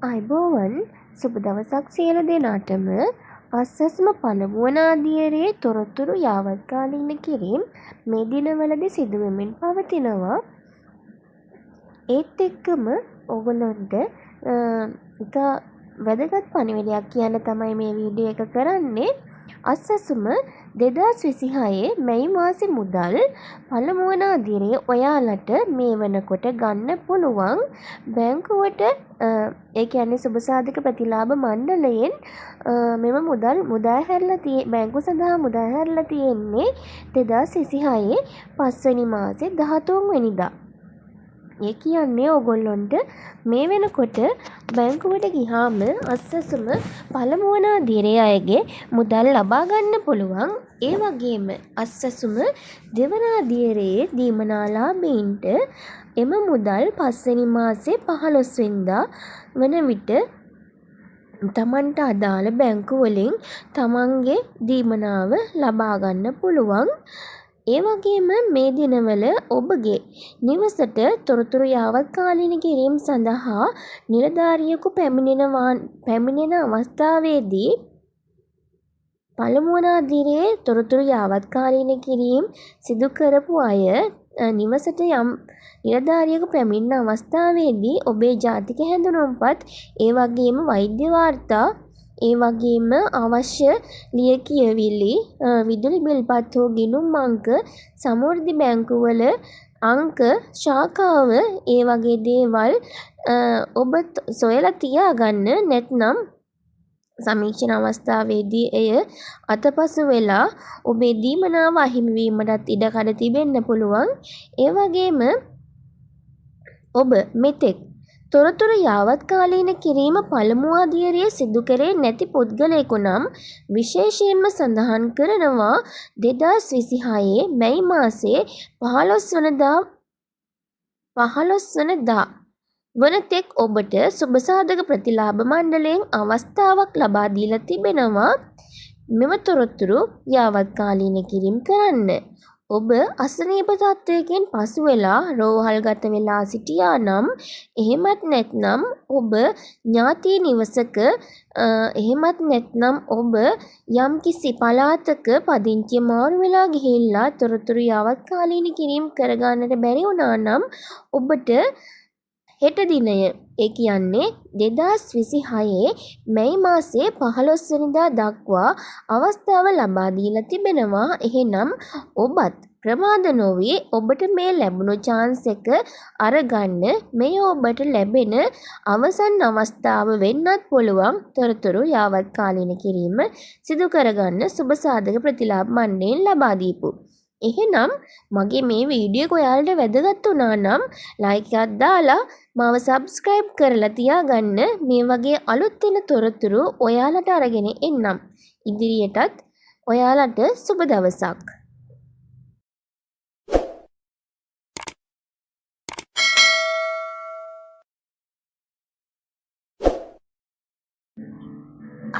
අයිබෝවන් සුබ දවසක් සියලු දෙනාටම අස්සස්ම පළමුවන අදියරේ තොරතුරු යාවත්කාලීන කිරීම් මේ දිනවලදී සිදුවෙමින් පවතිනවා. ඒත් එක්කම ඕගොල්ලන්ට ඉතා වැදගත් පණිවිඩයක් කියන්න තමයි මේ වීඩියෝ එක කරන්නේ. අස්සසුම 2026 මැයි මාසෙ මුදල් පළමුවන අදියරේ ඔයාලට මේ වෙනකොට ගන්න පුළුවන් බැංකුවට ඒ කියන්නේ සුබසාධක ප්‍රතිලාභ මණ්ඩලයෙන් මෙම මුදල් බැංකුව සඳහා මුදල් හැරලා තියෙන්නේ 2026 පස්වෙනි මාසේ 13 වෙනිදා. ඒ කියන්නේ ඕගොල්ලොන්ට මේ වෙනකොට බැංකුවට ගිහාම අස්සසුම පළමුවන අදියරේ අයගේ මුදල් ලබා ගන්න පුළුවන්. ඒ වගේම අස්සසුම දෙවන අදියරේ දීමනාලාභීන්ට එම මුදල් පස්වෙනි මාසේ 15 වෙනිදා වන විට තමන්ට අදාළ බැංකු වලින් තමන්ගේ දීමනාව ලබා ගන්න පුළුවන්. ඒ වගේම මේ දිනවල ඔබගේ නිවසට තොරතුරු යාවත්කාලීන කිරීම සඳහා නිලධාරියෙකු පැමිණෙන අවස්ථාවේදී පළමුවන අදියරේ තොරතුරු යාවත්කාලීන කිරීම සිදු කරපු අය නිවසට යම් නිලධාරියෙකු පැමිණෙන අවස්ථාවේදී ඔබේ ජාතික හැඳුනුම්පත් ඒ වගේම වෛද්‍ය වාර්තා ඒ වගේම අවශ්‍ය ලියකියවිලි විදුලි බිල්පත් හෝ ගිණුම් අංක සමෘද්ධි බැංකුවල අංක ශාඛාව ඒ වගේ දේවල් ඔබ සොයලා තියාගන්න. නැත්නම් සමීක්ෂණ අවස්ථාවේදී එය අතපසු වෙලා ඔබේ දීමනාව අහිමි වීමටත් ඉඩකඩ තිබෙන්න පුළුවන්. ඒ වගේම ඔබ මෙතෙක් තොරතුරු යාවත්කාලීන කිරීම පළමු අදියරේ සිදු කරේ නැති පුද්ගලයෙකු නම් විශේෂයෙන්ම සඳහන් කරනවා 2026 මැයි මාසේ 15 වනදා වනතෙක් ඔබට සුබසාධක ප්‍රතිලාභ මණ්ඩලයෙන් අවස්ථාවක් ලබා දීලා තිබෙනවා මෙම තොරතුරු යාවත්කාලීන කිරීම කරන්න. ඔබ අසනීප තත්ත්වයකින් පසු වෙලා රෝහල්ගත වෙලා සිටියා නම් එහෙමත් නැත්නම් ඔබ ඥාති නිවසක එහෙමත් නැත්නම් ඔබ යම්කිසි පළාතක පදිංචිය මාරු වෙලා ගිහිල්ලා තොරතුරු යාවත්කාලීන කිරීම කරගන්නට බැරි වුණා නම් ඔබට හෙට දිනය ඒ කියන්නේ 2026 මැයි මාසේ 15 වෙනිදා දක්වා අවස්ථාව ලබා දීලා තිබෙනවා. එහෙනම් ඔබත් ප්‍රමාද නොවී ඔබට මේ ලැබුණු chance එක අරගන්න. මේ ඔබට ලැබෙන අවසන් අවස්ථාව වෙන්නත් පුළුවන් තොරතුරු යාවත්කාලීන කිරීම සිදු කරගන්න සුබසාධක ප්‍රතිලාභ මණ්ඩලයෙන් ලබා දීපු. එහෙනම් මගේ මේ වීඩියෝ එක ඔයාලට වැදගත් වුණා නම් ලයික් එකක් දාලා මාව සබ්ස්ක්‍රයිබ් කරලා තියාගන්න. මේ වගේ අලුත් වෙන තොරතුරු ඔයාලට අරගෙන එන්නම්. ඉදිරියටත් ඔයාලට සුබ දවසක්.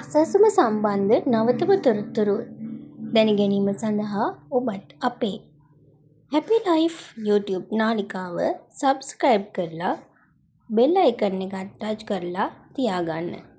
අසසුම සම්බන්ධ නවතම තොරතුරු දැනගැනීම සඳහා ඔබත් අපේ Happy Life YouTube නාලිකාව සබ්ස්ක්‍රයිබ් කරලා බෙල් අයිකන් එක ටච් කරලා තියාගන්න.